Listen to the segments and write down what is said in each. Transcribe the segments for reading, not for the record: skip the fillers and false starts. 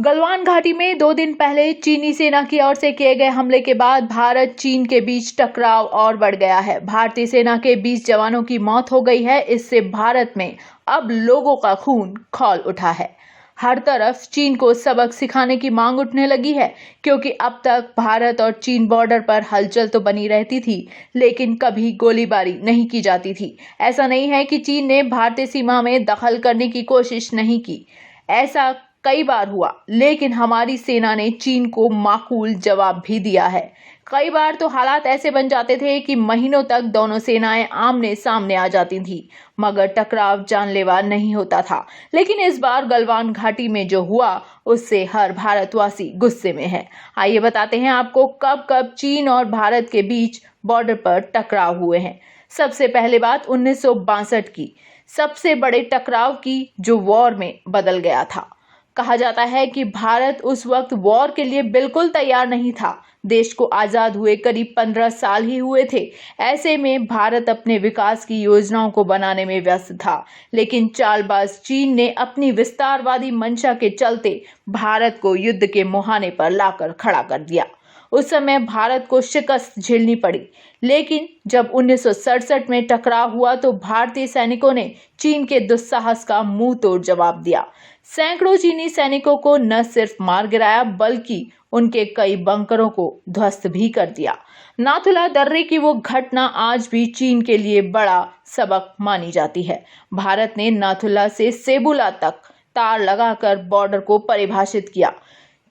गलवान घाटी में 2 दिन पहले चीनी सेना की ओर से किए गए हमले के बाद भारत चीन के बीच टकराव और बढ़ गया है। भारतीय सेना के 20 जवानों की मौत हो गई है। इससे भारत में अब लोगों का खून खौल उठा है। हर तरफ चीन को सबक सिखाने की मांग उठने लगी है, क्योंकि अब तक भारत और चीन बॉर्डर पर हलचल तो बनी रहती थी, लेकिन कभी गोलीबारी नहीं की जाती थी। ऐसा नहीं है कि चीन ने भारतीय सीमा में दखल करने की कोशिश नहीं की, ऐसा कई बार हुआ, लेकिन हमारी सेना ने चीन को माकूल जवाब भी दिया है। कई बार तो हालात ऐसे बन जाते थे कि महीनों तक दोनों सेनाएं आमने सामने आ जाती थी, मगर टकराव जानलेवा नहीं होता था। लेकिन इस बार गलवान घाटी में जो हुआ, उससे हर भारतवासी गुस्से में है। आइए बताते हैं आपको कब कब चीन और भारत के बीच बॉर्डर पर टकराव हुए हैं। सबसे पहले बात 1962 की, सबसे बड़े टकराव की, जो वॉर में बदल गया था। कहा जाता है कि भारत उस वक्त वॉर के लिए बिल्कुल तैयार नहीं था। देश को आजाद हुए करीब 15 साल ही हुए थे। ऐसे में भारत अपने विकास की योजनाओं को बनाने में व्यस्त था, लेकिन चालबाज चीन ने अपनी विस्तारवादी मंशा के चलते भारत को युद्ध के मुहाने पर लाकर खड़ा कर दिया। उस समय भारत को शिकस्त झेलनी पड़ी, लेकिन जब 1967 में टकराव हुआ तो भारतीय सैनिकों ने चीन के दुस्साहस का मुंह तोड़ जवाब दिया। सैकड़ों चीनी सैनिकों को न सिर्फ मार गिराया, बल्कि उनके कई बंकरों को ध्वस्त भी कर दिया। नाथुला दर्रे की वो घटना आज भी चीन के लिए बड़ा सबक मानी जाती है। भारत ने नाथुला से सेबुला तक तार लगाकर बॉर्डर को परिभाषित किया।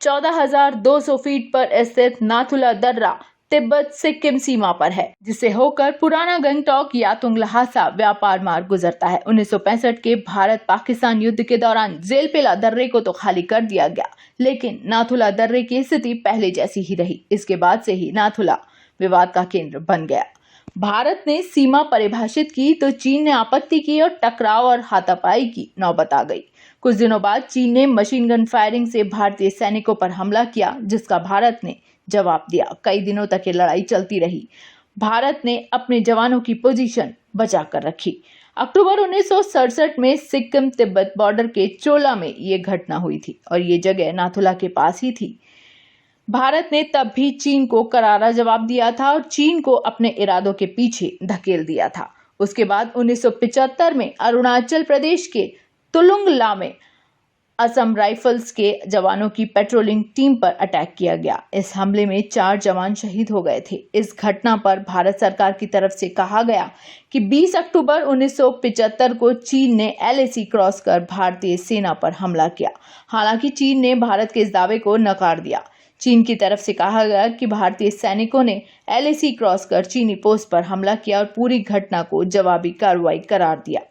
14,200 फीट पर स्थित नाथुला दर्रा तिब्बत सिक्किम सीमा पर है, जिसे होकर पुराना गंगटोक यातुंग लहासा व्यापार मार्ग गुजरता है। 1965 के भारत पाकिस्तान युद्ध के दौरान जेलपेला दर्रे को तो खाली कर दिया गया, लेकिन नाथुला दर्रे की स्थिति पहले जैसी ही रही। इसके बाद से ही नाथुला विवाद का केंद्र बन गया। भारत ने सीमा परिभाषित की तो चीन ने आपत्ति की और टकराव और हाथापाई की नौबत आ गई। कुछ दिनों बाद चीन ने मशीन गन फायरिंग से भारतीय सैनिकों पर हमला किया, जिसका भारत ने जवाब दिया। कई दिनों तक ये लड़ाई चलती रही। भारत ने अपने जवानों की पोजीशन बचा कर रखी। अक्टूबर 1967 में सिक्किम तिब्बत बॉर्डर के चोला में ये घटना हुई थी और ये जगह नाथुला के पास ही थी। भारत ने तब भी चीन को करारा जवाब दिया था और चीन को अपने इरादों के पीछे धकेल दिया था। उसके बाद 1975 में अरुणाचल प्रदेश के तुलुंगला में असम राइफल्स के जवानों की पेट्रोलिंग टीम पर अटैक किया गया। इस हमले में 4 जवान शहीद हो गए थे। इस घटना पर भारत सरकार की तरफ से कहा गया कि 20 अक्टूबर 1975 को चीन ने LAC क्रॉस कर भारतीय सेना पर हमला किया। हालांकि चीन ने भारत के इस दावे को नकार दिया। चीन की तरफ से कहा गया कि भारतीय सैनिकों ने LAC क्रॉस कर चीनी पोस्ट पर हमला किया और पूरी घटना को जवाबी कार्रवाई करार दिया।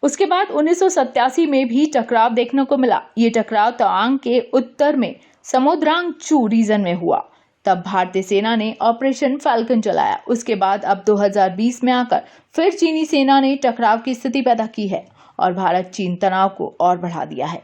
उसके बाद 1987 में भी टकराव देखने को मिला। ये टकराव तवांग के उत्तर में समुद्रांग चू रीजन में हुआ। तब भारतीय सेना ने ऑपरेशन फाल्कन चलाया। उसके बाद अब 2020 में आकर फिर चीनी सेना ने टकराव की स्थिति पैदा की है और भारत चीन तनाव को और बढ़ा दिया है।